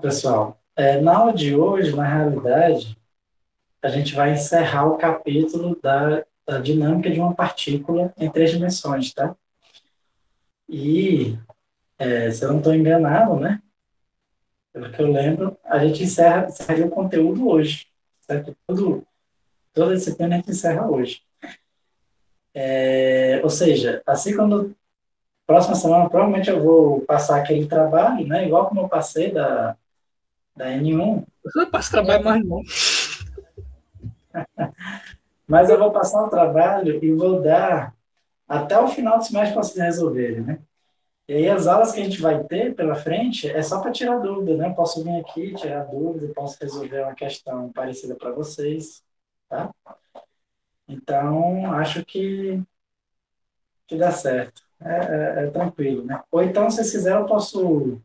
pessoal, na aula de hoje, na realidade, a gente vai encerrar o capítulo da dinâmica de uma partícula em três dimensões, tá? E, se eu não estou enganado, né? Pelo que eu lembro, a gente encerraria o conteúdo hoje, certo? Toda a disciplina a gente encerra hoje. Ou seja, assim quando próxima semana provavelmente eu vou passar aquele trabalho, né? Igual como eu passei da N1, Você não passa trabalho mais, não. mas eu vou passar um trabalho e vou dar até o final do semestre para vocês resolverem, né? E aí as aulas que a gente vai ter pela frente é só para tirar dúvida, né? Eu posso vir aqui, tirar dúvida, posso resolver uma questão parecida para vocês, tá? Então, acho que dá certo. É tranquilo, né? Ou então, se vocês quiserem, eu posso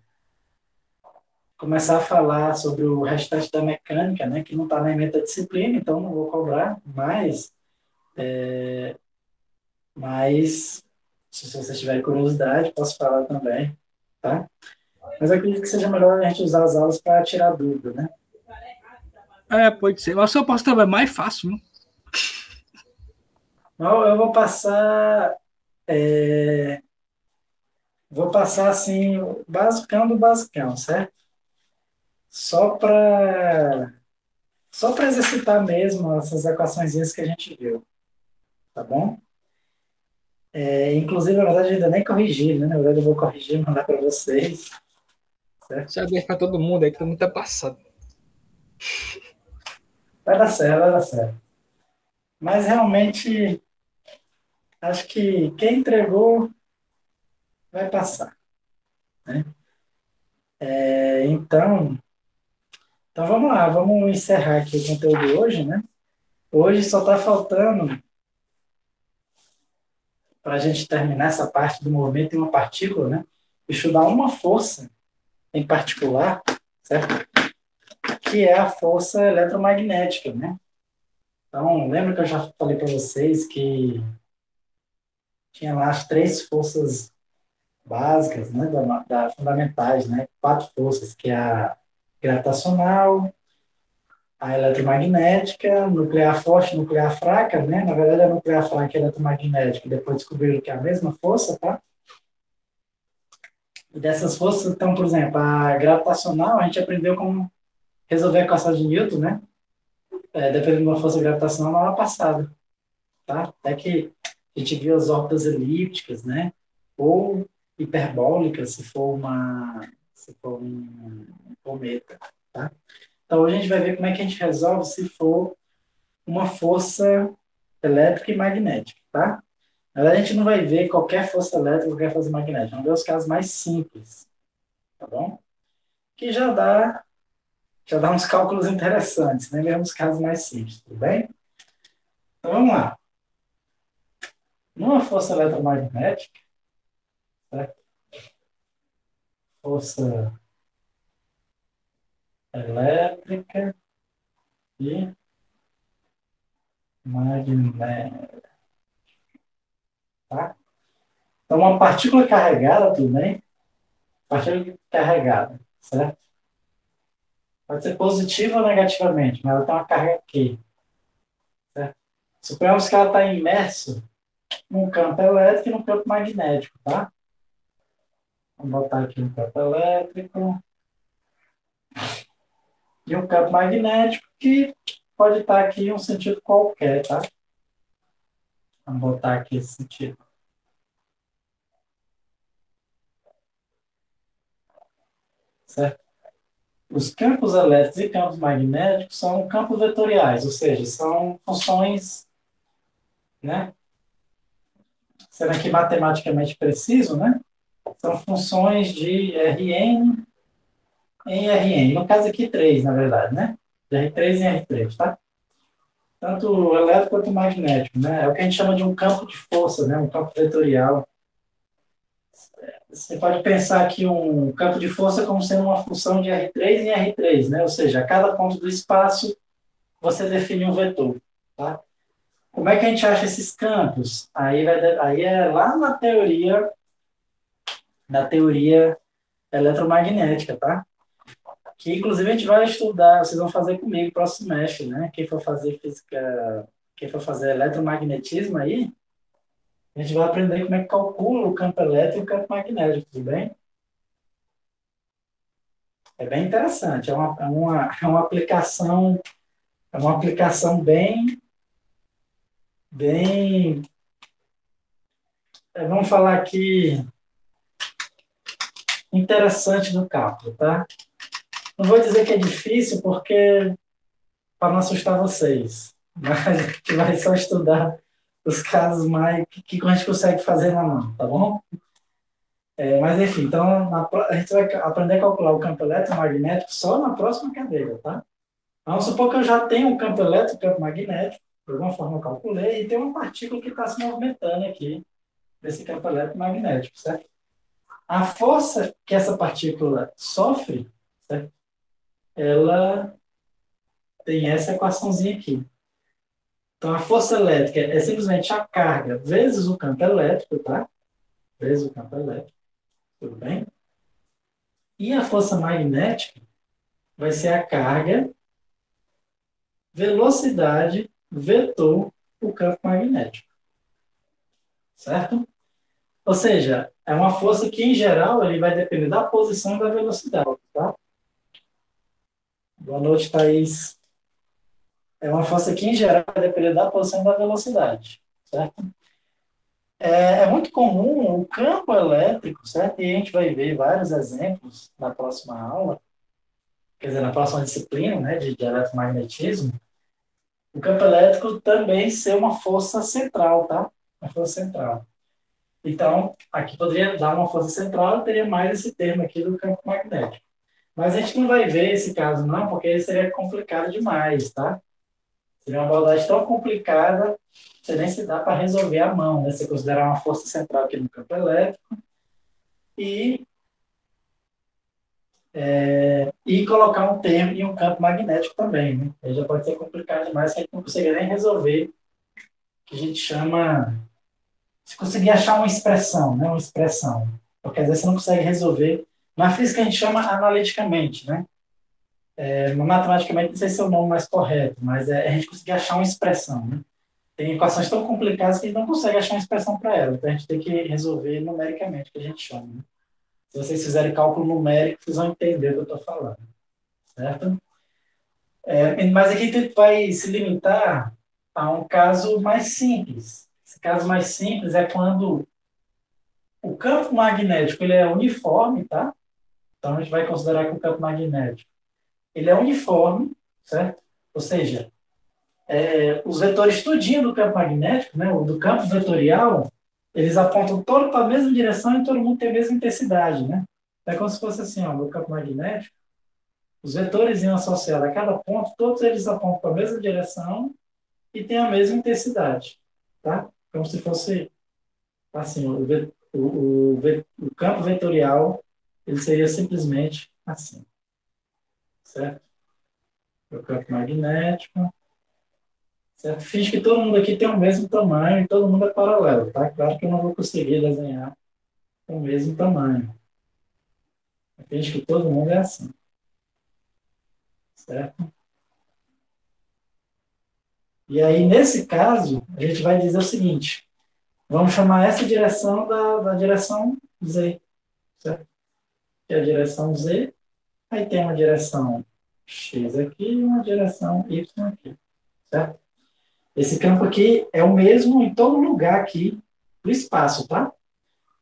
começar a falar sobre o restante da mecânica, né? Que não está na ementa disciplina, então não vou cobrar, mas se vocês tiverem curiosidade, posso falar também, tá? Mas eu acredito que seja melhor a gente usar as aulas para tirar dúvida, né? Pode ser. Mas eu posso trabalhar mais fácil, né? Então, eu vou passar assim, o basicão do basicão, certo? Só para exercitar mesmo essas equaçõezinhas que a gente viu, tá bom? Inclusive, na verdade, eu ainda nem corrigi, né? Na verdade, eu vou corrigir e mandar para vocês, certo? Você vai para todo mundo aí que todo mundo tá passado. Vai dar certo, vai dar certo. Mas realmente, acho que quem entregou vai passar, né? Então vamos lá, vamos encerrar aqui o conteúdo hoje, né? Hoje só está faltando para a gente terminar essa parte do movimento em uma partícula, né? Estudar uma força em particular, certo? Que é a força eletromagnética, né? Então, lembra que eu já falei para vocês que tinha lá as três forças básicas, né? Fundamentais, né? Quatro forças, que é a gravitacional, a eletromagnética, nuclear forte, nuclear fraca, né? Na verdade, a nuclear fraca e a eletromagnética, depois descobriram que é a mesma força, tá? E dessas forças, então, por exemplo, a gravitacional, a gente aprendeu como resolver a equação de Newton, né? Dependendo de uma força gravitacional na aula passada, tá? Até que a gente viu as órbitas elípticas, né? Ou hiperbólicas, se for um cometa, tá? Então, hoje a gente vai ver como é que a gente resolve se for uma força elétrica e magnética, tá? Na verdade, a gente não vai ver qualquer força elétrica, qualquer força magnética. Vamos ver os casos mais simples, tá bom? Que já dá uns cálculos interessantes, né? Mesmo os casos mais simples, tudo bem? Então, vamos lá. Numa força eletromagnética, certo? Força elétrica e magnética, tá? Então, uma partícula carregada, tudo bem? Partícula carregada, certo? Pode ser positiva ou negativamente, mas ela tem uma carga Q, certo? Suponhamos que ela está imersa num campo elétrico e num campo magnético, tá? Vamos botar aqui um campo elétrico e um campo magnético que pode estar aqui em um sentido qualquer, tá? Vamos botar aqui esse sentido, certo? Os campos elétricos e campos magnéticos são campos vetoriais, ou seja, são funções, né? Sendo aqui matematicamente preciso, né? São funções de Rn em Rn. No caso aqui, 3, na verdade, né? De R3 em R3, tá? Tanto o elétrico quanto o magnético, né? É o que a gente chama de um campo de força, né? Um campo vetorial. Você pode pensar aqui um campo de força como sendo uma função de R3 em R3, né? Ou seja, a cada ponto do espaço você define um vetor, tá? Como é que a gente acha esses campos? Aí é lá na teoria eletromagnética, tá? que inclusive a gente vai estudar, vocês vão fazer comigo próximo semestre, né? Quem for fazer física, quem for fazer eletromagnetismo aí, a gente vai aprender como é que calcula o campo elétrico e o campo magnético, tudo bem? É bem interessante, é uma aplicação bem, vamos falar aqui, interessante do cálculo, tá? Não vou dizer que é difícil, porque para não assustar vocês, mas a gente vai só estudar os casos mais que a gente consegue fazer na mão, tá bom? Mas enfim, então a gente vai aprender a calcular o campo eletromagnético só na próxima cadeira, tá? Vamos supor que eu já tenho um campo elétrico e campo magnético, por alguma forma eu calculei, e tem uma partícula que está se movimentando aqui, desse campo eletromagnético, certo? A força que essa partícula sofre, certo? Ela tem essa equaçãozinha aqui. Então, a força elétrica é simplesmente a carga vezes o campo elétrico, tá? Vezes o campo elétrico, tudo bem? E a força magnética vai ser a carga, velocidade, vetor, o campo magnético, certo? Ou seja, é uma força que, em geral, ele vai depender da posição e da velocidade, tá? Boa noite, Thaís. É uma força que, em geral, vai depender da posição e da velocidade, certo? É muito comum o campo elétrico, certo? E a gente vai ver vários exemplos na próxima aula, quer dizer, na próxima disciplina, né, de eletromagnetismo, o campo elétrico também ser uma força central, tá? Uma força central. Então, aqui poderia dar uma força central, teria mais esse termo aqui do campo magnético. Mas a gente não vai ver esse caso, não, porque ele seria complicado demais, tá? Seria uma abordagem tão complicada, você nem se dá para resolver à mão, né? Você considerar uma força central aqui no campo elétrico e, e colocar um termo e um campo magnético também, né? Aí já pode ser complicado demais, que a gente não consegue nem resolver, que a gente chama... Se conseguir achar uma expressão, né? Uma expressão. Porque às vezes você não consegue resolver. Na física a gente chama analiticamente, né? Matematicamente não sei se é o nome mais correto, mas a gente conseguir achar uma expressão, né? Tem equações tão complicadas que a gente não consegue achar uma expressão para ela. Então a gente tem que resolver numericamente, que a gente chama, né? Se vocês fizerem cálculo numérico, vocês vão entender o que eu estou falando, certo? Mas aqui a gente vai se limitar a um caso mais simples. Esse caso mais simples é quando o campo magnético ele é uniforme, tá? Então a gente vai considerar que o campo magnético ele é uniforme, certo? Ou seja, os vetores tudinho do campo magnético, né, do campo vetorial, eles apontam todo para a mesma direção e todo mundo tem a mesma intensidade, né? É como se fosse assim, ó, no campo magnético, os vetores associados a cada ponto, todos eles apontam para a mesma direção e têm a mesma intensidade, tá? Como se fosse assim, o campo vetorial, ele seria simplesmente assim, certo? O campo magnético, certo? Finge que todo mundo aqui tem o mesmo tamanho e todo mundo é paralelo, tá? Claro que eu não vou conseguir desenhar o mesmo tamanho. Finge que todo mundo é assim, certo? E aí, nesse caso, a gente vai dizer o seguinte, vamos chamar essa direção da direção Z, certo? Que é a direção Z, aí tem uma direção X aqui e uma direção Y aqui, certo? Esse campo aqui é o mesmo em todo lugar aqui do espaço, tá?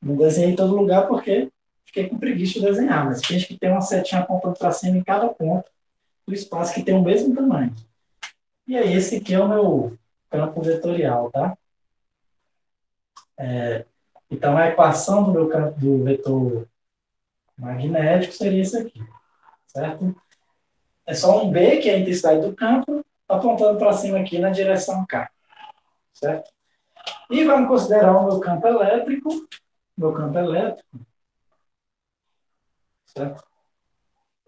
Não desenhei em todo lugar porque fiquei com preguiça de desenhar, mas finge que tem uma setinha apontando para cima em cada ponto do espaço que tem o mesmo tamanho. E aí, esse aqui é o meu campo vetorial, tá? Então, a equação do meu campo do vetor magnético seria isso aqui, certo? É só um B, que é a intensidade do campo, apontando para cima aqui na direção K, certo? E vamos considerar o meu campo elétrico, certo?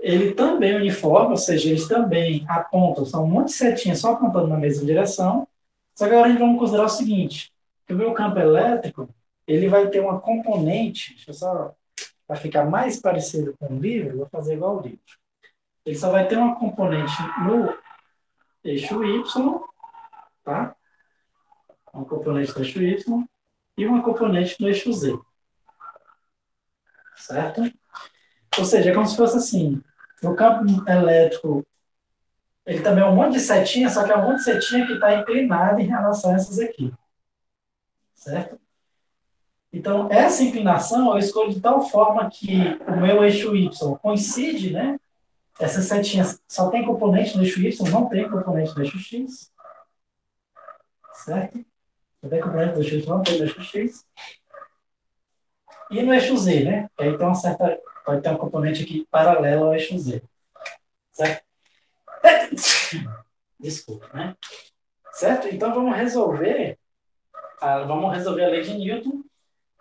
Ele também é uniforme, ou seja, eles também apontam, são um monte de setinhas só apontando na mesma direção, só que agora a gente vai considerar o seguinte, que o meu campo elétrico, ele vai ter uma componente, deixa eu só, para ficar mais parecido com o livro, eu vou fazer igual o livro. ele só vai ter uma componente no eixo Y, tá? Uma componente no eixo Y e uma componente no eixo Z, certo? Ou seja, é como se fosse assim, no campo elétrico, ele também é um monte de setinha, só que é um monte de setinha que está inclinada em relação a essas aqui, certo? Então, essa inclinação eu escolho de tal forma que o meu eixo Y coincide, né? Essas setinhas só tem componente no eixo Y, não tem componente no eixo X, certo? Só tem componente no eixo Y, não tem no eixo X. E no eixo Z, né? Que aí tem uma certa, pode ter uma componente aqui paralela ao eixo Z, certo? Desculpa, né? Certo? Então vamos resolver a lei de Newton,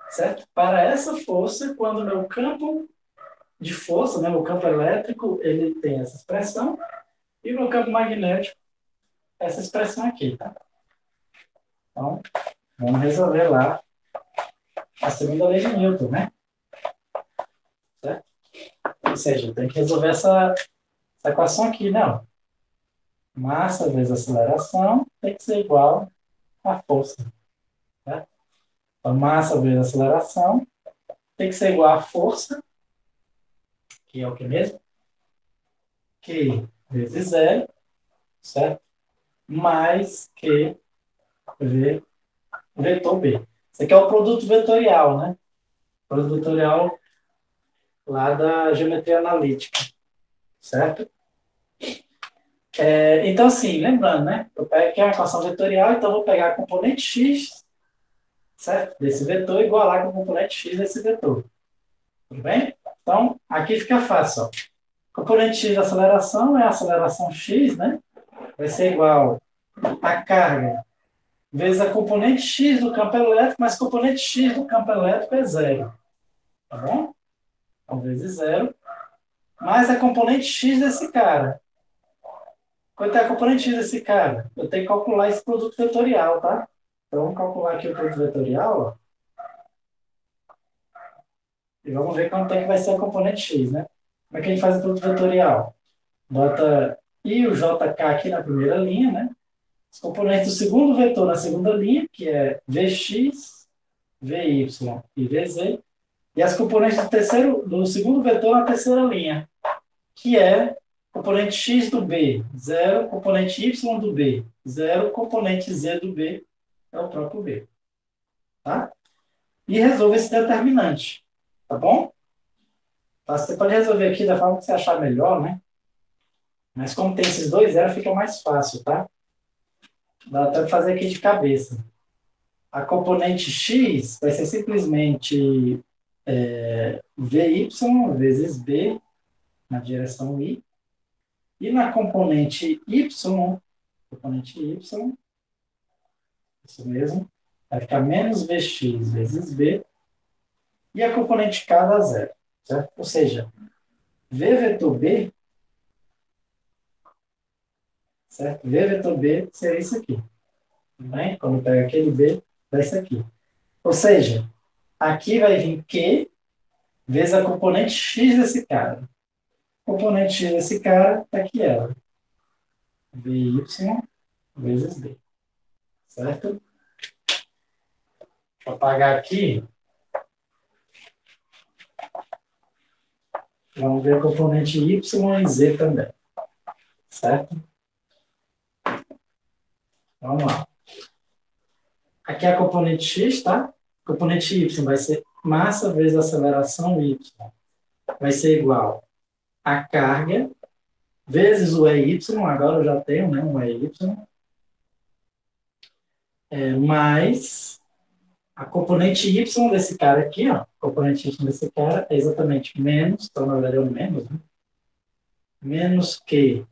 certo? Para essa força, quando o meu campo de força, né, o campo elétrico, ele tem essa expressão, e o meu campo magnético, essa expressão aqui, tá? Então, vamos resolver lá a segunda lei de Newton, né? Certo? Ou seja, eu tenho que resolver essa equação aqui, não. Massa vezes aceleração tem que ser igual à força. Certo? Então, massa vezes aceleração tem que ser igual à força, que é o que mesmo? Q vezes zero, certo? Mais Q vetor B. Isso aqui é o produto vetorial, né? O produto vetorial lá da geometria analítica, certo? Então, assim, lembrando, né? Eu pego aqui a equação vetorial, então eu vou pegar a componente x, certo? Desse vetor, igualar com a componente x desse vetor. Tudo bem? Então, aqui fica fácil, ó. Componente x da aceleração é a aceleração x, né? Vai ser igual a carga vezes a componente x do campo elétrico, mas componente x do campo elétrico é zero. Tá bom? Então, vezes zero. Mais a componente x desse cara. Quanto é a componente x desse cara? Eu tenho que calcular esse produto vetorial, tá? Então, vamos calcular aqui o produto vetorial, ó. E vamos ver quanto é que vai ser a componente x, né? Como é que a gente faz o produto vetorial? Bota I e o JK aqui na primeira linha, né? Os componentes do segundo vetor na segunda linha, que é Vx, Vy e Vz. E as componentes do segundo vetor na terceira linha, que é componente x do B, zero, componente y do B, zero, componente z do B, é o próprio B. Tá? E resolve esse determinante. Tá bom? Tá? Você pode resolver aqui da forma que você achar melhor, né? Mas como tem esses dois zeros, fica mais fácil, tá? Dá até para fazer aqui de cabeça. A componente x vai ser simplesmente Vy vezes B na direção I. E na componente y, isso mesmo, vai ficar menos Vx vezes B. E a componente k dá zero. Certo? Ou seja, V vetor B, certo? V vetor B seria isso aqui. Tudo bem? Quando eu pego aquele B, dá isso aqui. Ou seja, aqui vai vir Q vezes a componente x desse cara. A componente x desse cara está aqui ela. Vy vezes B. Certo? Vou apagar aqui. Vamos ver a componente y e z também. Certo? Vamos lá. Aqui é a componente x, tá? A componente y vai ser massa vezes aceleração y. Vai ser igual a carga vezes o EY, agora eu já tenho, né, um EY, mais a componente y desse cara aqui, ó, a componente y desse cara é exatamente menos, então na verdade é o menos, né? Menos Q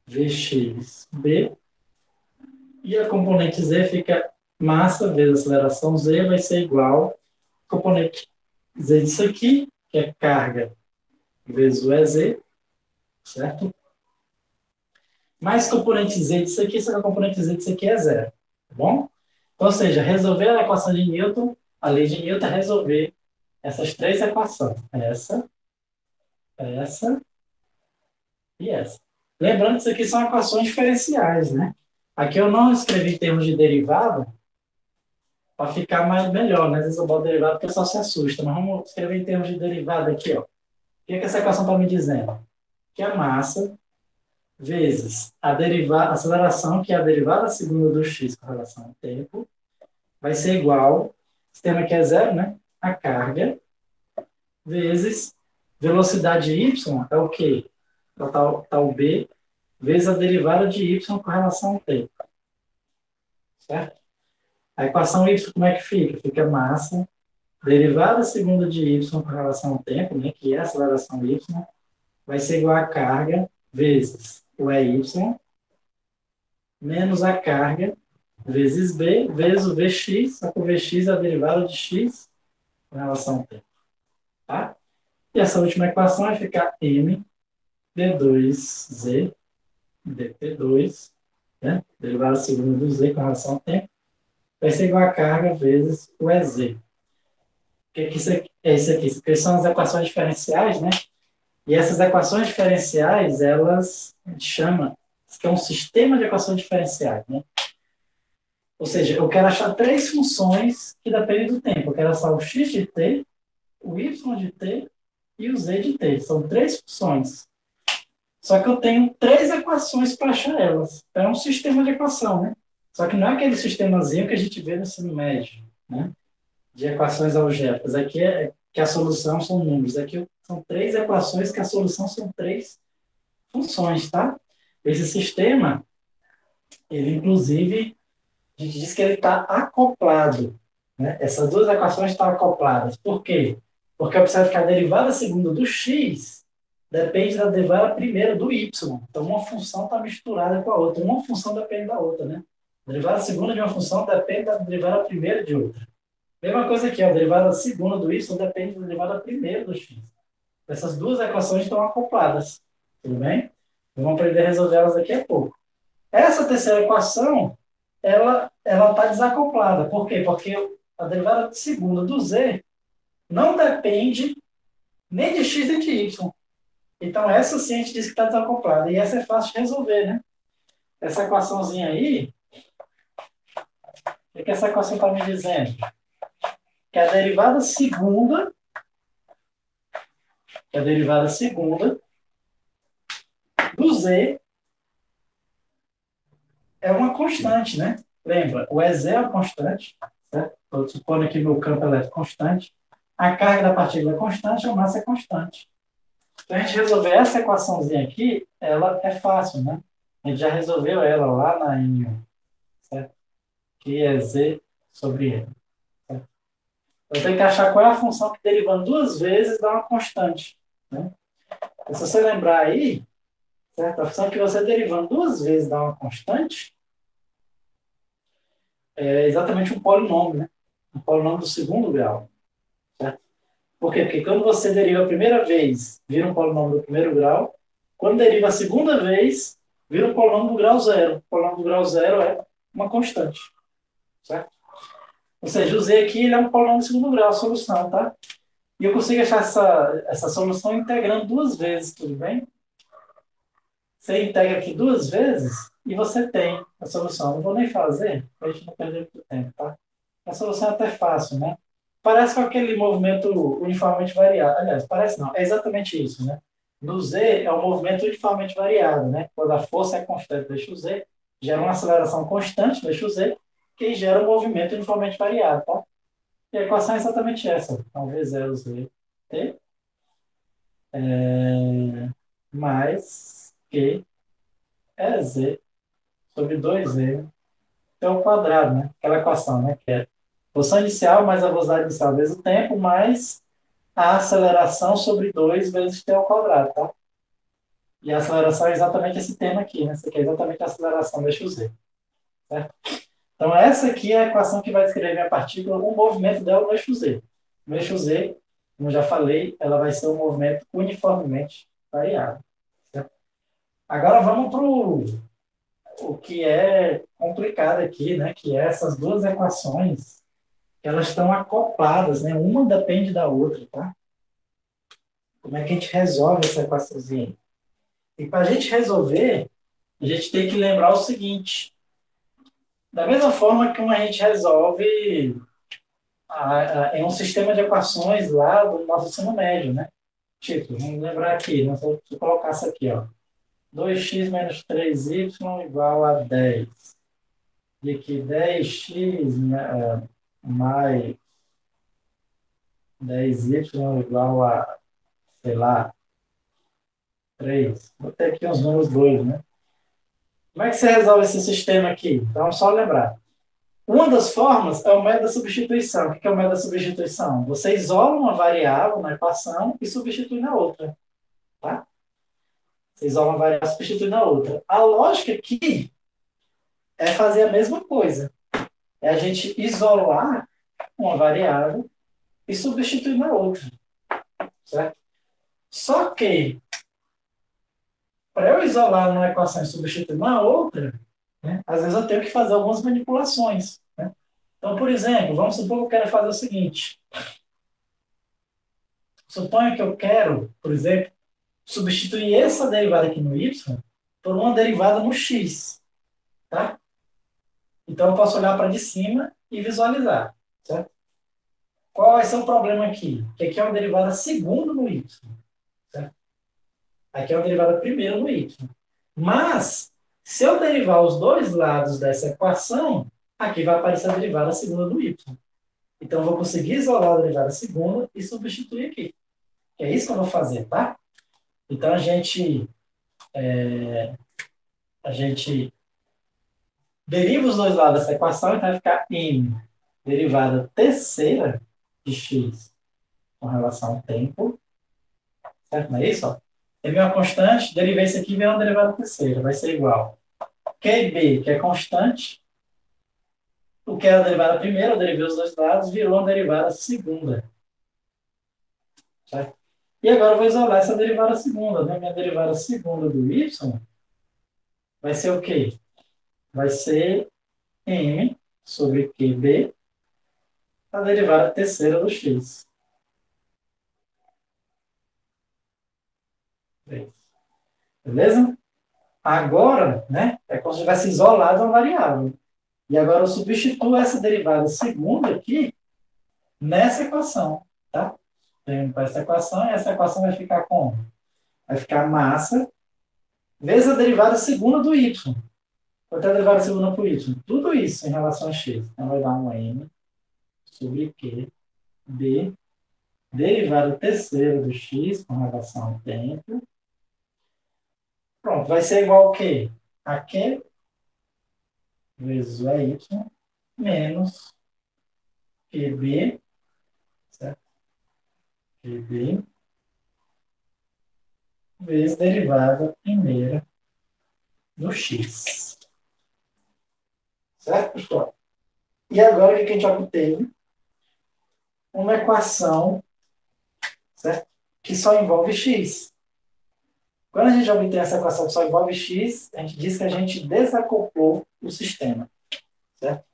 Vx e a componente z fica massa vezes aceleração z vai ser igual a componente z disso aqui, que é carga vezes o EZ, certo? Mais componente z disso aqui, só que a componente z disso aqui é zero, tá bom? Então, ou seja, resolver a equação de Newton, a lei de Newton é resolver essas três equações. Essa e essa. Lembrando que isso aqui são equações diferenciais, né? Aqui eu não escrevi em termos de derivada, para ficar mais melhor, né? Às vezes eu boto derivada porque o pessoal se assusta, mas vamos escrever em termos de derivada aqui, ó. O que é que essa equação está me dizendo? Que a massa vezes a aceleração, que é a derivada segunda do x com relação ao tempo, vai ser igual, esse termo aqui é zero, né? A carga, vezes velocidade y, é o quê? É o tal b, vezes a derivada de y com relação ao tempo. Certo? A equação y como é que fica? Fica massa, derivada segunda de y com relação ao tempo, né, que é a aceleração y, vai ser igual a carga vezes o EY, menos a carga vezes B, vezes o Vx, só que o Vx é a derivada de x com relação ao tempo. Tá? E essa última equação vai ficar m d2z dt2, né? Derivada segunda do z com relação ao tempo, vai ser igual a carga vezes o EZ. O que isso aqui? É isso aqui. Isso aqui são as equações diferenciais, né? E essas equações diferenciais, elas, a gente chama, que é um sistema de equações diferenciais, né? Ou seja, eu quero achar três funções que dependem do tempo. Eu quero achar o x de t, o y de t e o z de t. São três funções. Só que eu tenho três equações para achar elas. Então, é um sistema de equação, né? Só que não é aquele sistemazinho que a gente vê no ensino médio, né? De equações algébricas. Aqui é que a solução são números. Aqui são três equações que a solução são três funções, tá? Esse sistema, ele inclusive, a gente diz que ele está acoplado, né? Essas duas equações estão acopladas. Por quê? Porque observe que a derivada segunda do x depende da derivada primeira do y. Então, uma função está misturada com a outra. Uma função depende da outra, né? A derivada segunda de uma função depende da derivada primeira de outra. Mesma coisa aqui, a derivada segunda do y depende da derivada primeira do x. Essas duas equações estão acopladas. Tudo bem? Vamos aprender a resolver elas daqui a pouco. Essa terceira equação, ela está desacoplada. Por quê? Porque a derivada segunda do z não depende nem de x nem de y. Então, essa sim a gente diz que está desacoplada. E essa é fácil de resolver, né? Essa equaçãozinha aí, o que essa equação está me dizendo? Que a derivada segunda do z é uma constante, né? Lembra, o EZ é uma constante, certo? Estou supondo que meu campo elétrico é constante. A carga da partícula é constante, a massa é constante. Então, a gente resolver essa equaçãozinha aqui, ela é fácil, né? A gente já resolveu ela lá na N1, certo? Que é Z sobre N. Certo? Eu tenho que achar qual é a função que derivando duas vezes dá uma constante, né? Se você lembrar aí, certo? A função que você derivando duas vezes dá uma constante é exatamente um polinômio, né? Um polinômio do segundo grau, certo? Por quê? Porque quando você deriva a primeira vez, vira um polinômio do primeiro grau. Quando deriva a segunda vez, vira um polinômio do grau zero. O polinômio do grau zero é uma constante, certo? Ou seja, o z aqui ele é um polinômio do segundo grau, a solução, tá? E eu consigo achar essa solução integrando duas vezes, tudo bem? Você integra aqui duas vezes e você tem a solução. Não vou nem fazer, para a gente não perder muito tempo, tá? A solução é até fácil, né? Parece com aquele movimento uniformemente variado. Aliás, parece não, é exatamente isso, né? No Z é um movimento uniformemente variado, né? Quando a força é constante, deixa o Z, gera uma aceleração constante, deixa o Z, que gera um movimento uniformemente variado, tá? E a equação é exatamente essa. Então, V0 Z T mais Q é Z sobre 2Z ao quadrado, né? Aquela equação, né? Que é posição inicial mais a velocidade inicial vezes o tempo, mais a aceleração sobre 2 vezes t ao quadrado, tá? E a aceleração é exatamente esse tema aqui, né? Isso aqui é exatamente a aceleração do eixo Z, certo? Então, essa aqui é a equação que vai descrever a partícula, o movimento dela no eixo Z. No eixo Z, como já falei, ela vai ser um movimento uniformemente variável, certo? Agora, vamos para o que é complicado aqui, né? Que é essas duas equações, elas estão acopladas, né? Uma depende da outra, tá? Como é que a gente resolve essa equaçãozinha? E para a gente resolver, a gente tem que lembrar o seguinte: da mesma forma que a gente resolve em um sistema de equações lá do nosso ensino médio, né? Tipo, vamos lembrar aqui, né? Se eu colocar isso aqui, ó. 2x menos 3y igual a 10. E aqui 10x mais 10y igual a, sei lá, 3. Vou ter aqui uns números doidos, né? Como é que você resolve esse sistema aqui? Então, só lembrar. Uma das formas é o método da substituição. O que é o método da substituição? Você isola uma variável na equação e substitui na outra. Tá? Você isola uma variável e substitui na outra. A lógica aqui é fazer a mesma coisa. É a gente isolar uma variável e substituir na outra. Certo? Só que, para eu isolar uma equação e substituir na outra, né, às vezes eu tenho que fazer algumas manipulações. Né? Então, por exemplo, vamos supor que eu quero fazer o seguinte. Suponha que eu quero, por exemplo, substituir essa derivada aqui no y por uma derivada no x. Tá? Então, eu posso olhar para de cima e visualizar. Certo? Qual vai ser o problema aqui? Que aqui é uma derivada segunda no y. Certo? Aqui é uma derivada primeira no y. Mas, se eu derivar os dois lados dessa equação, aqui vai aparecer a derivada segunda do y. Então, eu vou conseguir isolar a derivada segunda e substituir aqui. É isso que eu vou fazer, tá? Então, a gente deriva os dois lados dessa equação, então vai ficar m derivada terceira de x com relação ao tempo. Certo? Não é isso? Ó? M é uma constante, derivei isso aqui e vem uma derivada terceira. Vai ser igual. QB, que é constante, o que era a derivada primeira, eu derivei os dois lados, virou uma derivada segunda. Certo? E agora eu vou isolar essa derivada segunda. Né? Minha derivada segunda do y vai ser o quê? Vai ser m sobre QB, a derivada terceira do x. Beleza? Agora, né, é como se tivesse isolado uma variável. E agora eu substituo essa derivada segunda aqui nessa equação. Tá? Tenho para essa equação e essa equação vai ficar como? Vai ficar massa vezes a derivada segunda do y. Quanto é a derivada segunda para o y? Tudo isso em relação a x. Então vai dar um m sobre q b derivada terceira do x com relação ao tempo. Pronto, vai ser igual ao quê? A q vezes o y menos qb, certo? qb vezes derivada primeira do x. Certo, pessoal? E agora o que a gente obteve? Uma equação, certo? Que só envolve x. Quando a gente obtém essa equação que só envolve x, a gente diz que a gente desacoplou o sistema. Certo?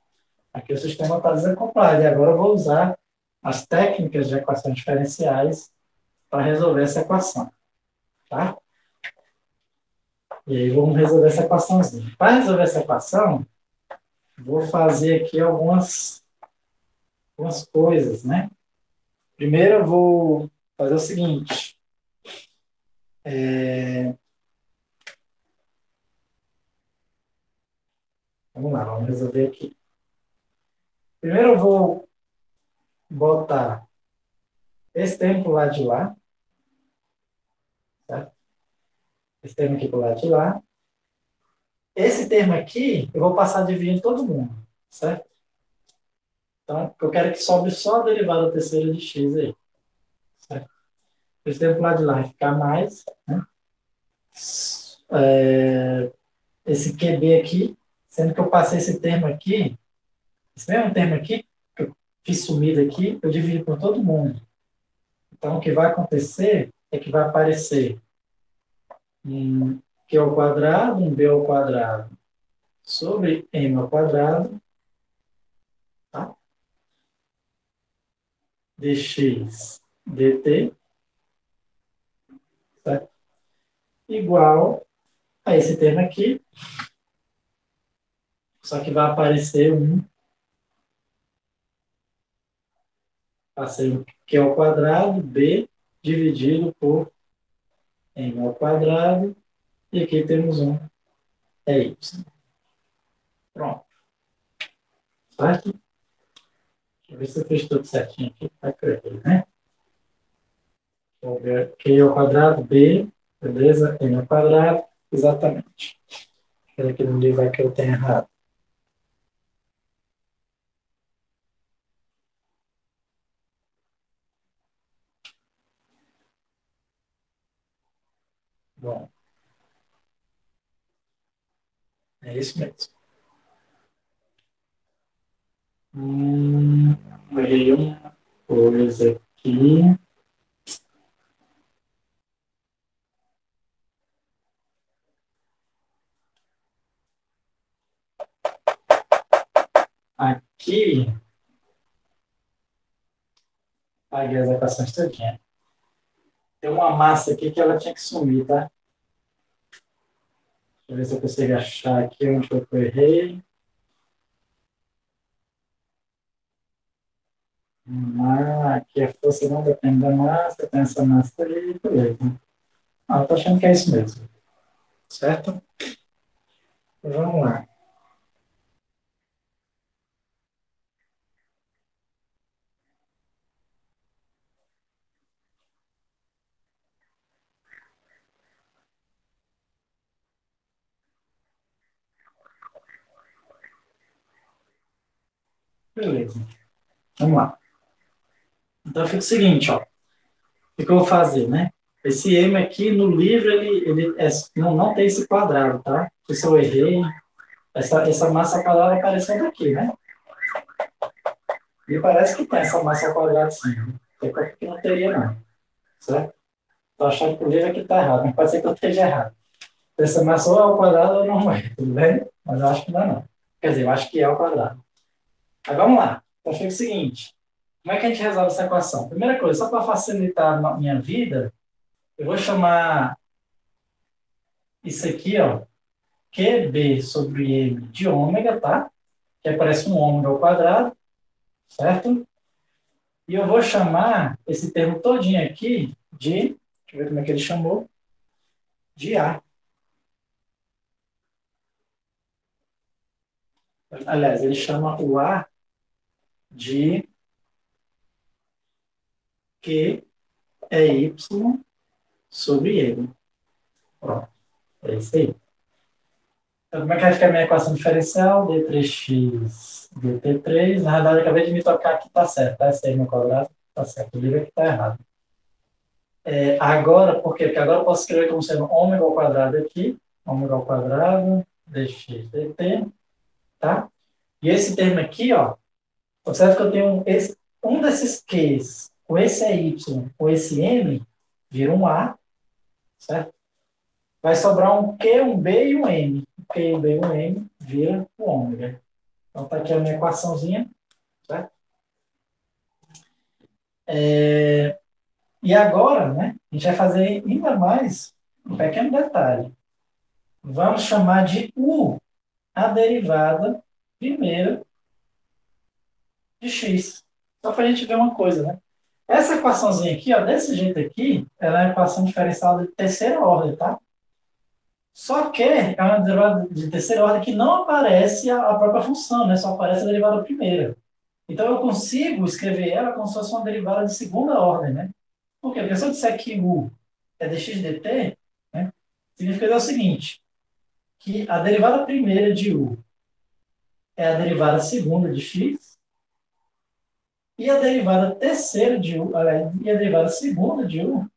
Aqui o sistema está desacoplado. E agora eu vou usar as técnicas de equações diferenciais para resolver essa equação. Tá? E aí vamos resolver essa equaçãozinha. Para resolver essa equação, vou fazer aqui algumas coisas, né? Primeiro eu vou fazer o seguinte. Vamos lá, vamos resolver aqui. Primeiro eu vou botar esse termo para o lado de lá. Certo? Esse termo aqui para o lado de lá. Esse termo aqui, eu vou passar dividindo todo mundo. Certo? Então, eu quero que sobre só a derivada terceira de x aí. Certo? Esse termo para o lado de lá vai ficar mais. Né? Esse QB aqui, sendo que eu passei esse termo aqui, esse mesmo termo aqui, que eu fiz sumir aqui, eu dividi por todo mundo. Então, o que vai acontecer é que vai aparecer um Q ao quadrado, um B ao quadrado, sobre M ao quadrado, tá? dx dt, certo? igual a esse termo aqui, só que vai aparecer vai ser o Q ao quadrado, B, dividido por M ao quadrado, e aqui temos Y. Pronto. Certo? Deixa eu ver se eu fiz tudo certinho aqui. Tá correto, né? Vou ver Q ao quadrado, B, beleza? M ao quadrado, exatamente. Espera que não diga que eu tenho errado. Bom, é isso mesmo. Errei uma coisa aqui. Aqui, paguei as equações todinha. Tem uma massa aqui que ela tinha que sumir, tá? Deixa eu ver se eu consigo achar aqui onde foi que eu errei. Aqui a força não depende da massa, tem essa massa aí, beleza. Eu tô achando que é isso mesmo. Certo? Vamos lá. Beleza. Vamos lá. Então fica o seguinte, ó. O que eu vou fazer, né? Esse M aqui no livro, não tem esse quadrado, tá? Se eu errei, essa massa quadrada aparecendo aqui, né? E parece que tem essa massa quadrada sim. Tem coisa que não teria, não. Certo? Estou achando que o livro aqui está errado, mas pode ser que eu esteja errado. Essa massa ou é ao quadrado ou não é, tudo bem? Mas eu acho que não é, não. Quer dizer, eu acho que é ao quadrado. Mas vamos lá. Então fica o seguinte. Como é que a gente resolve essa equação? Primeira coisa, só para facilitar a minha vida, eu vou chamar isso aqui, ó, QB sobre M de ômega, tá? Que aparece um ômega ao quadrado, certo? E eu vou chamar esse termo todinho aqui deixa eu ver como é que ele chamou, de A. Aliás, ele chama o A de Q é Y sobre L. Pronto, é isso aí. Então, como é que vai ficar a minha equação diferencial? D3x dt3. Na verdade, eu acabei de me tocar que está certo, tá? Esse aí no quadrado está certo. O livro aqui está errado. Agora, por quê? Porque agora eu posso escrever como sendo ômega ao quadrado aqui. Ômega ao quadrado, dx dt, tá? E esse termo aqui, ó, observe que eu tenho um desses Qs, com esse é Y, com esse M, vira um A, certo? Vai sobrar um Q, um B e um M. O Q, um B e um M vira o ômega. Então, tá aqui a minha equaçãozinha, certo? E agora, né, a gente vai fazer ainda mais um pequeno detalhe. Vamos chamar de U a derivada primeira de x. Só para a gente ver uma coisa, né? Essa equaçãozinha aqui, ó, desse jeito aqui, ela é uma equação diferencial de terceira ordem, tá? Só que é uma derivada de terceira ordem que não aparece a própria função, né? Só aparece a derivada primeira. Então eu consigo escrever ela como se fosse uma derivada de segunda ordem, né? Por quê? Porque se eu disser que u é dx dt, né? Significa o seguinte, que a derivada primeira de u é a derivada segunda de x, e a derivada terceira de u, aliás, e a derivada segunda de u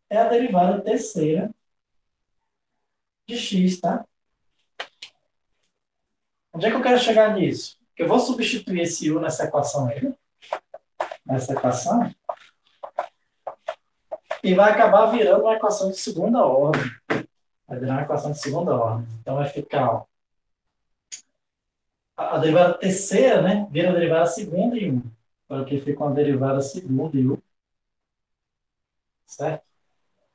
é a derivada terceira de x, tá? Onde é que eu quero chegar nisso? Eu vou substituir esse u nessa equação aí, e vai acabar virando uma equação de segunda ordem. Vai virar uma equação de segunda ordem. Então vai ficar, ó, a derivada terceira, né, vira a derivada segunda em u. Agora aqui fica uma derivada segunda em u, certo?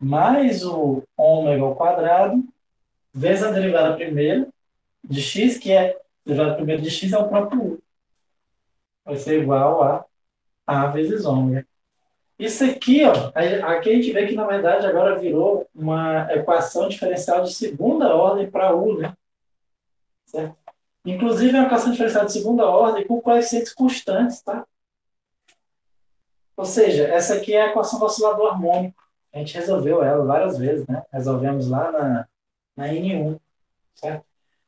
mais o ômega ao quadrado, vezes a derivada primeira de x, que é, a derivada primeira de x é o próprio u. Vai ser igual a vezes ômega. Isso aqui, ó, aqui a gente vê que, na verdade, agora virou uma equação diferencial de segunda ordem para u, né? Certo? Inclusive, é uma equação diferencial de segunda ordem com coeficientes constantes, tá? Ou seja, essa aqui é a equação do oscilador harmônico. A gente resolveu ela várias vezes, né? Resolvemos lá na N1, certo?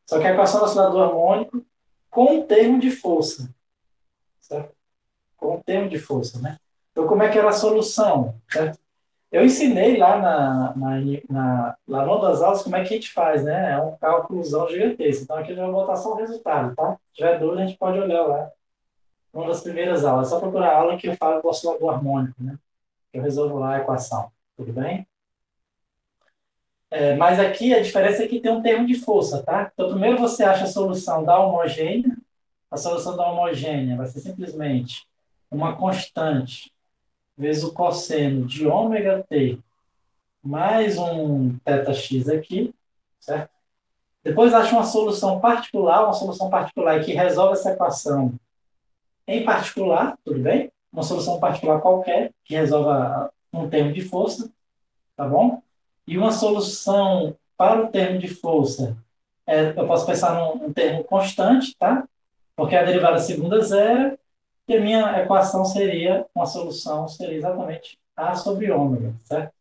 Só que a equação do oscilador harmônico com um termo de força, certo? Com um termo de força, né? Então, como é que era a solução, certo? Eu ensinei lá lá numa das aulas como é que a gente faz, né? É um cálculozão gigantesco. Então, aqui eu já vou botar só o resultado, tá? Se tiver dúvida, a gente pode olhar lá. Uma das primeiras aulas. É só procurar a aula que eu falo do oscilador harmônico, né? Eu resolvo lá a equação. Tudo bem? Mas aqui a diferença é que tem um termo de força, tá? Então, primeiro você acha a solução da homogênea. A solução da homogênea vai ser simplesmente uma constante vezes o cosseno de ômega t mais um θx aqui, certo? Depois acha uma solução particular que resolve essa equação em particular, tudo bem? Uma solução particular qualquer que resolva um termo de força, tá bom? E uma solução para o termo de força, eu posso pensar num termo constante, tá? Porque a derivada segunda é zero, e a minha equação seria, uma solução seria exatamente A sobre ômega, certo?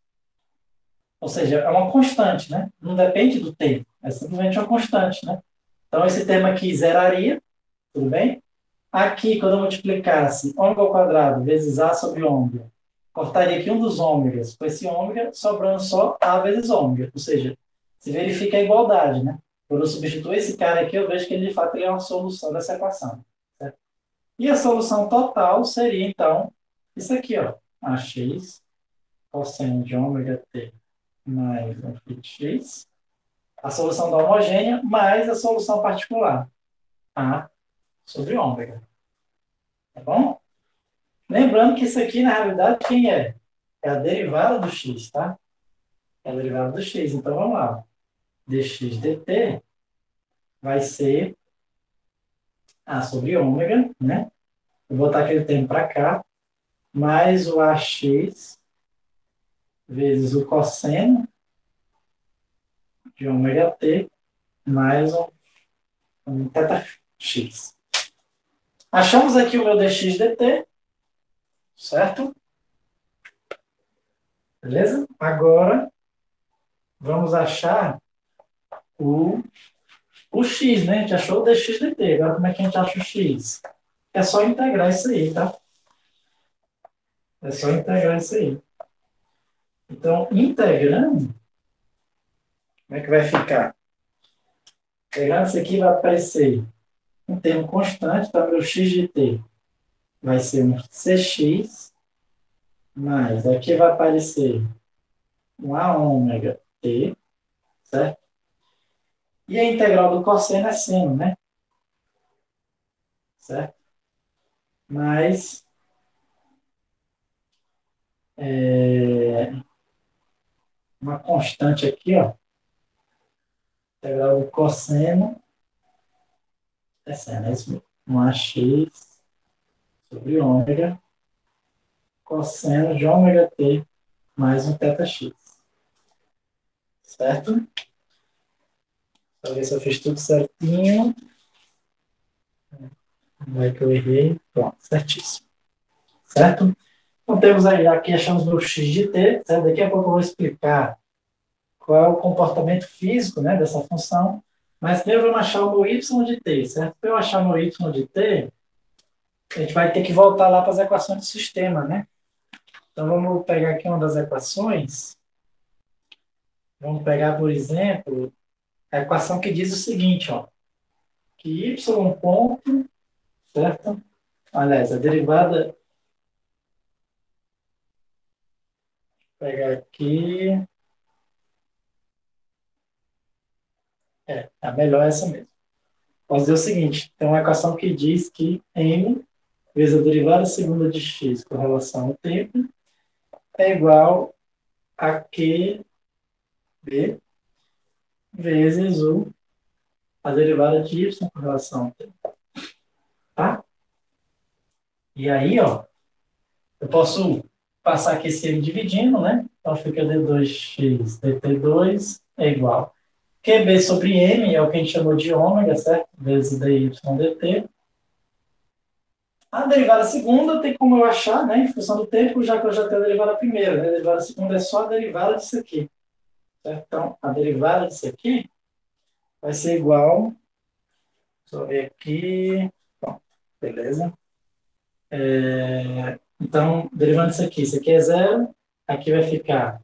Ou seja, é uma constante, né? Não depende do tempo, é simplesmente uma constante, né? Então, esse termo aqui zeraria, tudo bem? Aqui, quando eu multiplicasse ômega ao quadrado vezes A sobre ômega, cortaria aqui um dos ômegas com esse ômega, sobrando só A vezes ômega. Ou seja, se verifica a igualdade, né? Quando eu substituo esse cara aqui, eu vejo que ele, de fato, é uma solução dessa equação. Certo? E a solução total seria, então, isso aqui, ó. AX cosseno de ômega t mais um x. A solução da homogênea mais a solução particular. A sobre ômega. Tá bom? Lembrando que isso aqui, na realidade, quem é? É a derivada do x, tá? É a derivada do x. Então, vamos lá. Dx dt vai ser A sobre ômega, né? Vou botar aquele termo para cá, mais o AX vezes o cosseno de ômega t, mais um θx. Achamos aqui o meu dx dt, certo? Beleza? Agora, vamos achar o x, né? A gente achou o dx dt. Agora, como é que a gente acha o x? É só integrar isso aí, tá? É só integrar isso aí. Então, integrando, como é que vai ficar? Integrando isso aqui, vai aparecer um termo constante, então, meu x de t vai ser um cx, mais aqui vai aparecer um a ômega t, certo? E a integral do cosseno é seno, né? Certo? Mais uma constante aqui, ó. Integral do cosseno é seno, é isso mesmo. Um ax sobre ômega, cosseno de ômega t mais um θx. Certo? Para ver se eu fiz tudo certinho. Vai que eu errei. Pronto, certíssimo. Certo? Então temos aí, aqui achamos o x de t, certo? Daqui a pouco eu vou explicar qual é o comportamento físico, né, dessa função, mas primeiro vamos achar o meu y de t, certo? Para eu achar o meu y de t, a gente vai ter que voltar lá para as equações do sistema, né? Então vamos pegar aqui uma das equações. Vamos pegar, por exemplo, a equação que diz o seguinte, ó, que y ponto, certo? Aliás, a derivada, vou pegar aqui, a melhor é essa mesmo. Posso dizer o seguinte, tem uma equação que diz que m vezes a derivada segunda de x com relação ao tempo é igual AQB vezes a derivada de y com relação ao tempo. Tá? E aí, ó, eu posso passar aqui esse m dividindo, né? Então fica d2x dt2 é igual. QB sobre m é o que a gente chamou de ômega, certo? Vezes dy dt. A derivada segunda tem como eu achar, né? Em função do tempo, já que eu já tenho a derivada primeira. Né? A derivada segunda é só a derivada disso aqui. Certo? Então, a derivada disso aqui vai ser igual. Deixa eu ver aqui. Bom, beleza. Então, derivando disso aqui é zero. Aqui vai ficar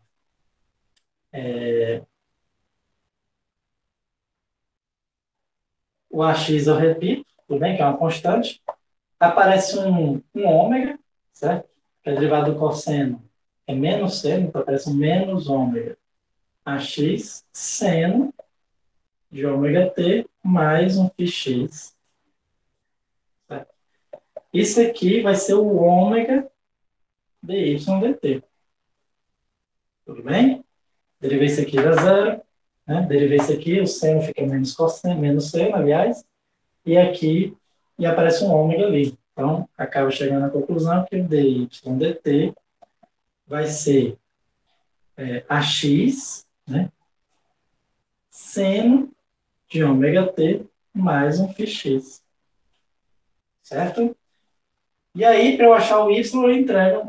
o AX eu repito, tudo bem? Que é uma constante. Aparece um ômega, certo? Que a derivada do cosseno é menos seno, então aparece um menos ômega AX seno de ômega t mais um φx. Certo? Isso aqui vai ser o ômega dy dt. Tudo bem? Derivei isso aqui dá zero. Né? Derivei isso aqui, o seno fica menos cosseno, menos seno, aliás. E aqui, e aparece um ômega ali. Então, acaba chegando à conclusão que o dy dt vai ser AX, né? Seno de ômega t mais um φx. Certo? E aí, para eu achar o y, eu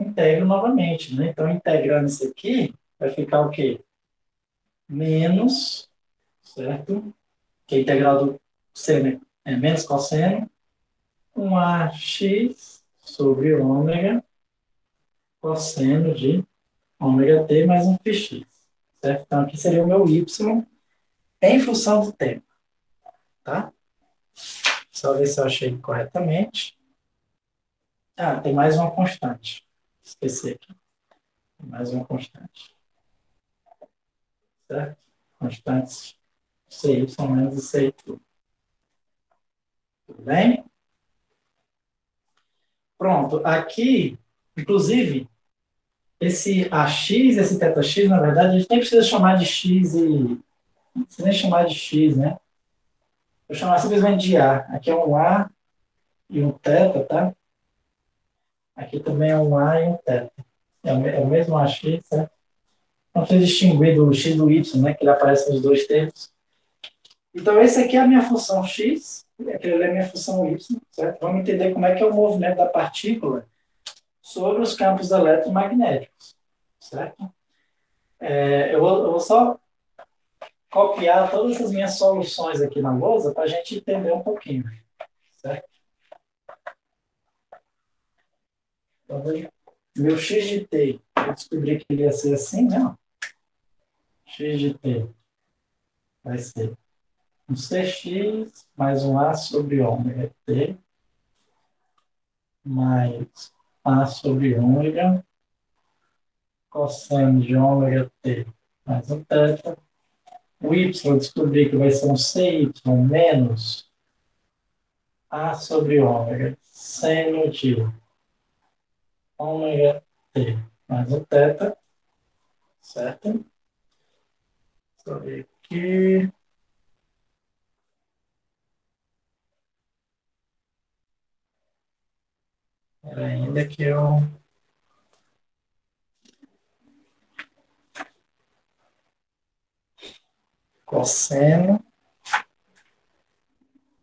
integro novamente. Né? Então, integrando isso aqui, vai ficar o quê? Menos, certo? Que a integral do seno é menos cosseno, um AX sobre ômega cosseno de ômega t mais um φx. Certo? Então, aqui seria o meu y em função do tempo. Tá? Só ver se eu achei corretamente. Ah, tem mais uma constante. Esqueci aqui. Tem mais uma constante. Certo? Constantes CY menos e CY. Tudo bem? Pronto. Aqui, inclusive, esse AX, esse θx, na verdade, a gente nem precisa chamar de X e... Não precisa nem chamar de X, né? Vou chamar simplesmente de A. Aqui é um A e um θ, tá? Aqui também é um A e um θ. É o mesmo AX, certo? Não precisa distinguir do X do Y, né? Que ele aparece nos dois termos. Então, esse aqui é a minha função x, e aquele ali é a minha função y, certo? Vamos entender como é que é o movimento da partícula sobre os campos eletromagnéticos, certo? Eu vou só copiar todas as minhas soluções aqui na lousa para a gente entender um pouquinho, certo? Então, meu x de t, eu descobri que ele ia ser assim, né? X de t vai ser um cx mais um a sobre ômega t mais a sobre ômega cosseno de ômega t mais um θ. O y eu descobri que vai ser um cy menos a sobre ômega seno de ômega t mais um θ. Certo? Deixa eu ver aqui. Era ainda que eu... Cosseno.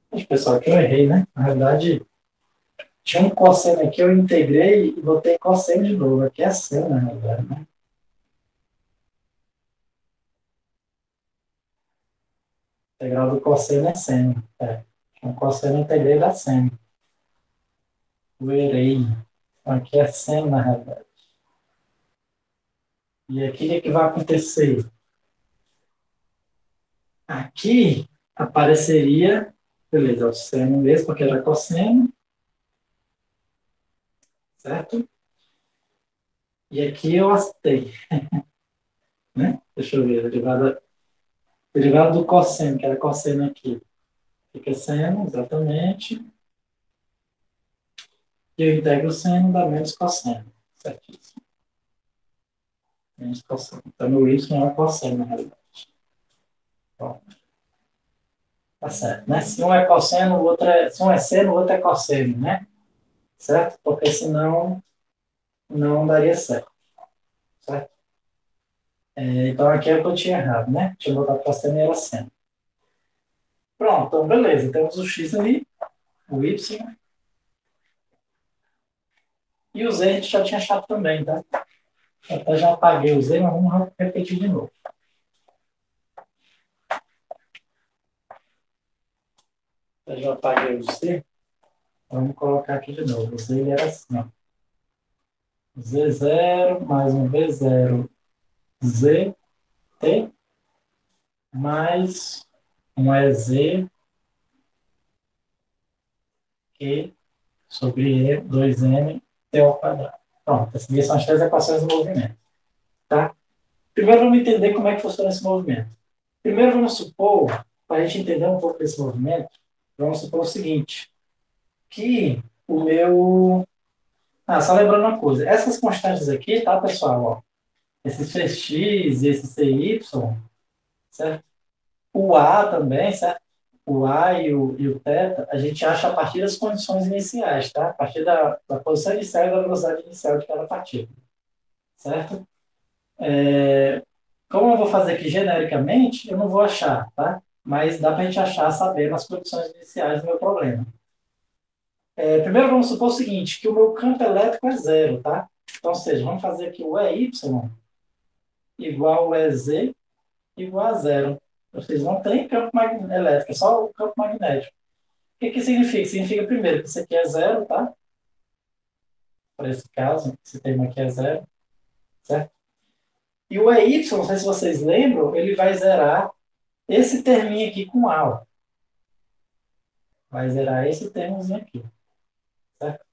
Mas, pessoal, aqui eu errei, né? Na verdade, tinha um cosseno aqui, eu integrei e botei cosseno de novo. Aqui é seno, na realidade, né? Integral do cosseno é seno. Um cosseno integrei da seno. Eu errei. Então, aqui é seno, na realidade. E aqui o que vai acontecer? Aqui apareceria, beleza, o seno mesmo, porque era cosseno, certo? E aqui eu aceitei, né? Deixa eu ver, derivada do cosseno, que era cosseno aqui. Fica seno, exatamente. E eu integro o seno, dá menos cosseno, certíssimo. menos cosseno. Então, meu y é cosseno, na realidade. Bom, tá certo, né? Se um é cosseno, o outro é... Se um é seno, o outro é cosseno, né? Certo? Porque senão não daria certo. Certo? Então, aqui é o que eu tinha errado, né? Tinha botado cosseno e era seno. Pronto, então beleza. Temos o x ali, o y. E o z a gente já tinha achado também, tá? Até já apaguei o z, mas vamos repetir de novo. Eu já apaguei o z. Vamos colocar aqui de novo. O z ele era assim, ó. Z0 mais um V0 ZT mais um EZ Q sobre E 2M T ao quadrado. Pronto, essas são as três equações do movimento. Tá? Primeiro vamos entender como é que funciona esse movimento. Primeiro vamos supor, para a gente entender um pouco desse movimento, vamos supor o seguinte, que o meu... só lembrando uma coisa, essas constantes aqui, tá, pessoal? Ó, esse Cx e esse Cy, certo? O A também, certo? O A e o θ, a gente acha a partir das condições iniciais, tá? A partir da posição inicial e da velocidade inicial de cada partícula, certo? Como eu vou fazer aqui genericamente, eu não vou achar, tá? Mas dá para a gente achar, sabendo as condições iniciais do meu problema. Primeiro vamos supor o seguinte, que o meu campo elétrico é zero, tá? Então, ou seja, vamos fazer aqui o EY igual ao EZ igual a zero. Vocês não têm campo elétrico, é só o campo magnético. O que significa? Significa, primeiro, que isso aqui é zero, tá? Para esse caso, esse termo aqui é zero, certo? E o EY, não sei se vocês lembram, ele vai zerar esse terminho aqui com A, ó. Vai zerar esse termozinho aqui, certo?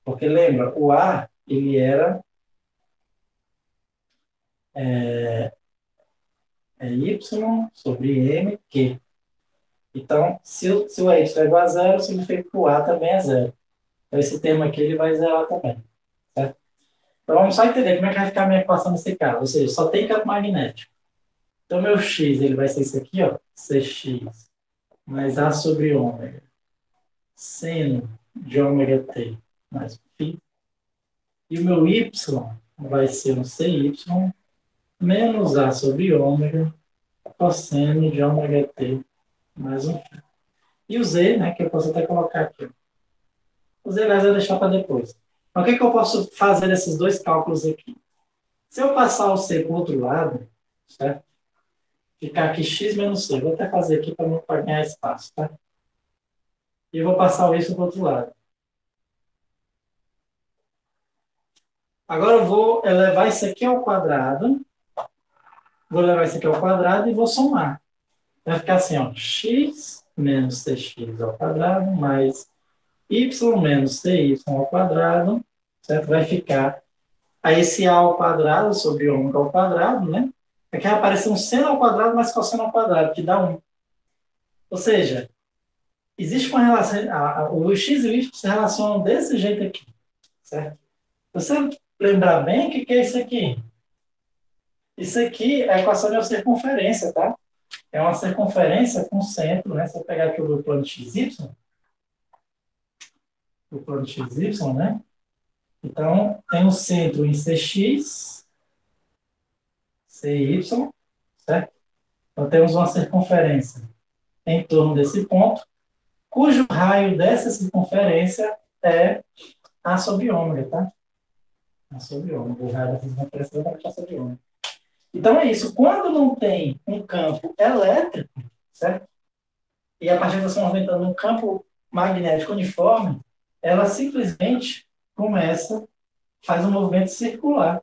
Porque lembra, o A, ele era Y sobre MQ. Então, se o EY é igual a zero, significa que o A também é zero. Então, esse termo aqui ele vai zerar também, certo? Então, vamos só entender como é que vai ficar a minha equação nesse caso. Ou seja, só tem campo magnético. Então, meu x ele vai ser isso aqui, ó, Cx mais A sobre ômega, seno de ômega t mais φ. E o meu y vai ser um Cy menos A sobre ômega, cosseno de ômega t mais um φ. E o z, né, que eu posso até colocar aqui. O z, aliás, eu vou deixar para depois. Mas o que eu posso fazer desses dois cálculos aqui? Se eu passar o c para o outro lado, certo? Ficar aqui x menos c. Vou até fazer aqui para não ganhar espaço, tá? E eu vou passar o isso para o outro lado. Agora eu vou elevar isso aqui ao quadrado. Vou levar isso aqui ao quadrado e vou somar. Vai ficar assim, ó, x menos cx ao quadrado mais y menos cy ao quadrado, certo? Vai ficar a esse a ao quadrado sobre ômega ao quadrado, né? Aqui vai aparecer um seno ao quadrado mais cosseno ao quadrado, que dá 1. Ou seja, existe uma relação, o x e o y se relacionam desse jeito aqui, certo? Você lembrar bem o que é isso aqui? Isso aqui é a equação de uma circunferência, tá? É uma circunferência com centro, né? Se eu pegar aqui o meu plano XY, né? Então, tem um centro em CX, CY, certo? Então, temos uma circunferência em torno desse ponto, cujo raio dessa circunferência é A sobre ômega, tá? A sobre ômega. O raio dessa circunferência é exatamente A sobre ômega. Então, é isso. Quando não tem um campo elétrico, certo? E a partícula está se movimentando num campo magnético uniforme, ela simplesmente faz um movimento circular,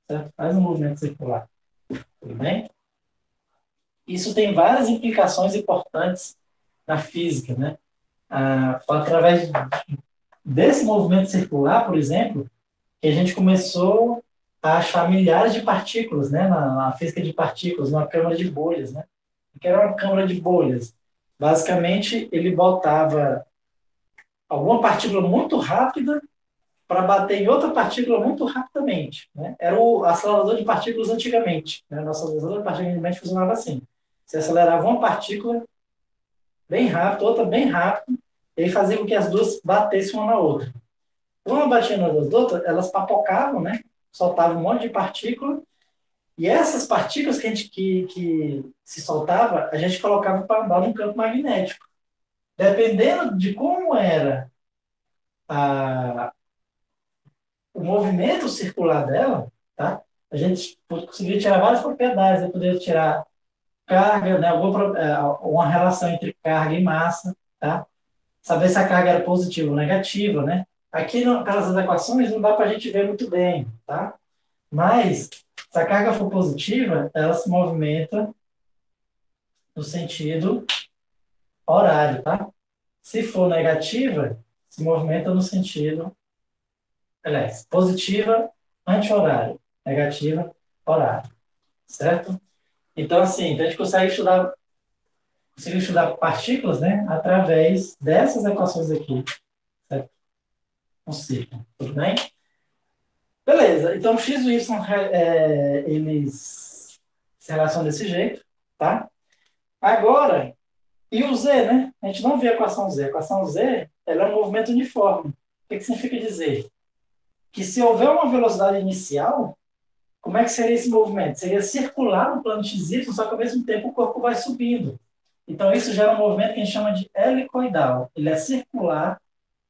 certo? Faz um movimento circular, tudo bem? Isso tem várias implicações importantes na física, né? Através desse movimento circular, por exemplo, que a gente começou a achar milhares de partículas, né? Na física de partículas, numa câmara de bolhas, né? O que era uma câmara de bolhas? Basicamente, ele botava alguma partícula muito rápida para bater em outra partícula muito rapidamente. Né? Era o acelerador de partículas antigamente. Né? Nosso acelerador de partículas antigamente funcionava assim. Você acelerava uma partícula bem rápido, outra bem rápido, e aí fazia com que as duas batessem uma na outra. Quando batia nas duas outras, elas papocavam, né? Soltavam um monte de partícula, e essas partículas que se soltava, a gente colocava para andar num campo magnético. Dependendo de como era a, o movimento circular dela, tá? A gente conseguia tirar várias propriedades. Eu poderia tirar carga, né? Uma relação entre carga e massa, tá? Saber se a carga era positiva ou negativa, né? Aqui, naquelas equações, não dá para a gente ver muito bem, tá? Mas, se a carga for positiva, ela se movimenta no sentido horário, tá? Se for negativa, se movimenta no sentido, aliás, positiva, anti-horário, negativa, horário, certo? Então, assim, a gente consegue estudar partículas, né, através dessas equações aqui, certo? Um círculo, tudo bem? Beleza, então x e y, eles se relacionam desse jeito, tá? Agora, e o z, né? A gente não vê a equação z. A equação z, ela é um movimento uniforme. O que significa dizer? Que se houver uma velocidade inicial, como é que seria esse movimento? Seria circular no plano xy, só que ao mesmo tempo o corpo vai subindo. Então isso gera um movimento que a gente chama de helicoidal. Ele é circular,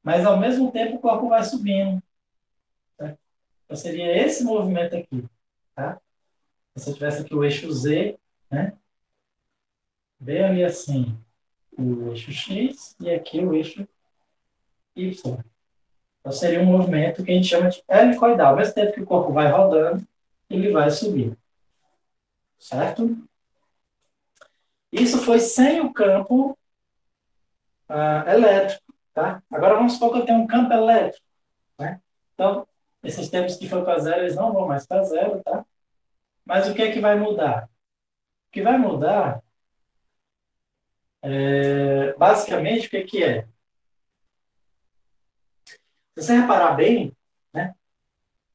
mas ao mesmo tempo o corpo vai subindo. Tá? Então seria esse movimento aqui. Tá? Se eu tivesse aqui o eixo Z, né? Bem ali assim, o eixo X e aqui o eixo Y. Então seria um movimento que a gente chama de helicoidal. Ao mesmo tempo que o corpo vai rodando, ele vai subir. Certo? Isso foi sem o campo elétrico. Tá? Agora vamos supor que eu tenho um campo elétrico. Né? Então, esses tempos que foi para zero, eles não vão mais para zero. Tá? Mas o que é que vai mudar? O que vai mudar, basicamente, o que é que é? Se você reparar bem, né?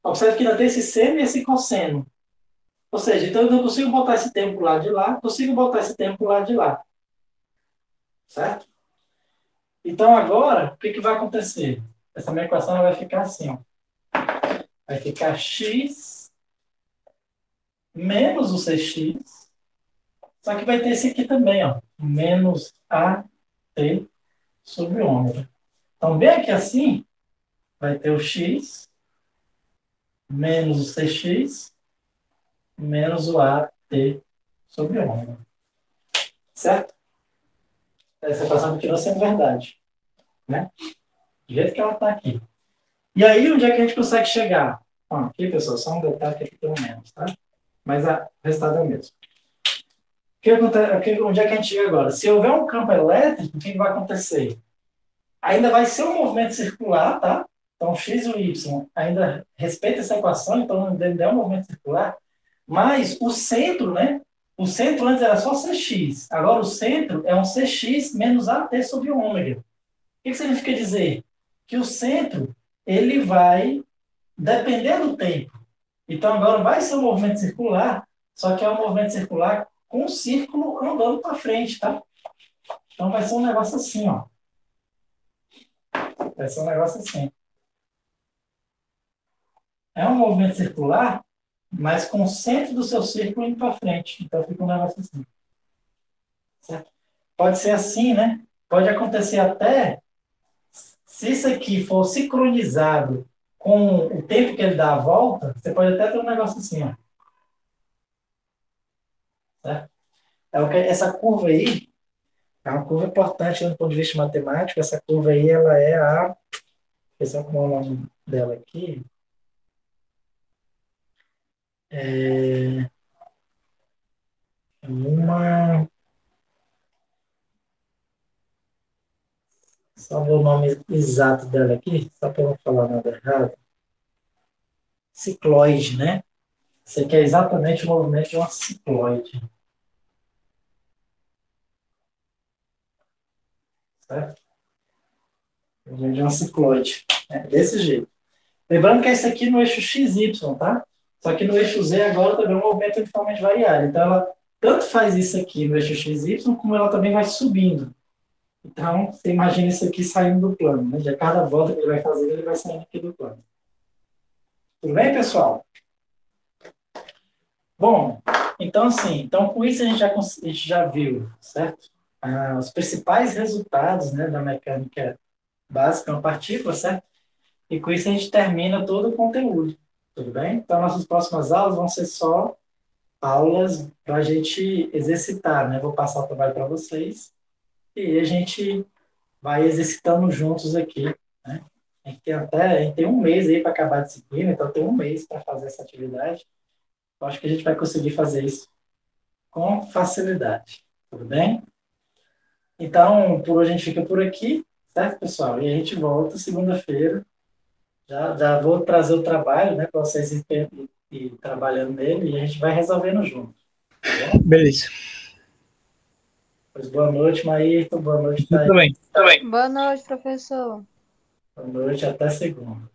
Observe que ainda tem esse seno e esse cosseno. Ou seja, então eu não consigo botar esse tempo lá de lá, consigo botar esse tempo lá de lá. Certo? Então agora, o que, que vai acontecer? Essa minha equação vai ficar assim, ó. Vai ficar x menos o cx, só que vai ter esse aqui também, ó. Menos at sobre ômega. Então, bem aqui assim, vai ter o x menos o cx menos o at sobre ômega. Certo? Essa equação continua sendo verdade. Né? Do jeito que ela está aqui. E aí, onde é que a gente consegue chegar? Ó, aqui, pessoal, só um detalhe que aqui tem um menos, tá? Mas o resultado é o mesmo. Onde é que a gente chega agora? Se houver um campo elétrico, o que vai acontecer? Ainda vai ser um movimento circular, tá? Então, x e o y ainda respeita essa equação, então ainda é um movimento circular, mas o centro, né? O centro antes era só cx, agora o centro é um cx menos at sobre ômega. O que significa dizer? Que o centro, ele vai depender do tempo. Então, agora vai ser um movimento circular, só que é um movimento circular com um círculo andando para frente, tá? Então, vai ser um negócio assim, ó. Vai ser um negócio assim. É um movimento circular, mas com o centro do seu círculo indo para frente. Então, fica um negócio assim. Certo? Pode ser assim, né? Pode acontecer até, se isso aqui for sincronizado com o tempo que ele dá a volta, você pode até ter um negócio assim, ó. Certo? Essa curva aí é uma curva importante do ponto de vista matemático. Essa curva aí, ela é a... Deixa eu ver como é o nome dela aqui. É uma... Só ver o nome exato dela aqui, só para eu não falar nada errado. Cicloide, né? Isso aqui é exatamente o movimento de uma cicloide. Certo? O movimento de uma cicloide. É desse jeito. Lembrando que esse aqui no eixo XY, tá? Só que no eixo Z agora também é um movimento uniformemente variável. Então, ela tanto faz isso aqui no eixo XY, como ela também vai subindo. Então, você imagina isso aqui saindo do plano, né? De cada volta que ele vai fazer, ele vai saindo aqui do plano. Tudo bem, pessoal? Bom, então assim, então com isso a gente já viu, certo? Os principais resultados, né, da mecânica básica, uma partícula, certo? E com isso a gente termina todo o conteúdo, tudo bem? Então nossas próximas aulas vão ser só aulas para a gente exercitar, né? Vou passar o trabalho para vocês e a gente vai exercitando juntos aqui, né? A gente tem um mês aí para acabar a disciplina, então tem um mês para fazer essa atividade. Eu acho que a gente vai conseguir fazer isso com facilidade. Tudo bem? Então, por hoje a gente fica por aqui, certo, pessoal? E a gente volta segunda-feira. Já vou trazer o trabalho, né, para vocês ir trabalhando nele e a gente vai resolvendo junto. Tá bom? Beleza. Pois boa noite, Maírton. Boa noite, Tudo Thaís. bem. Boa noite, professor. Boa noite, até segunda.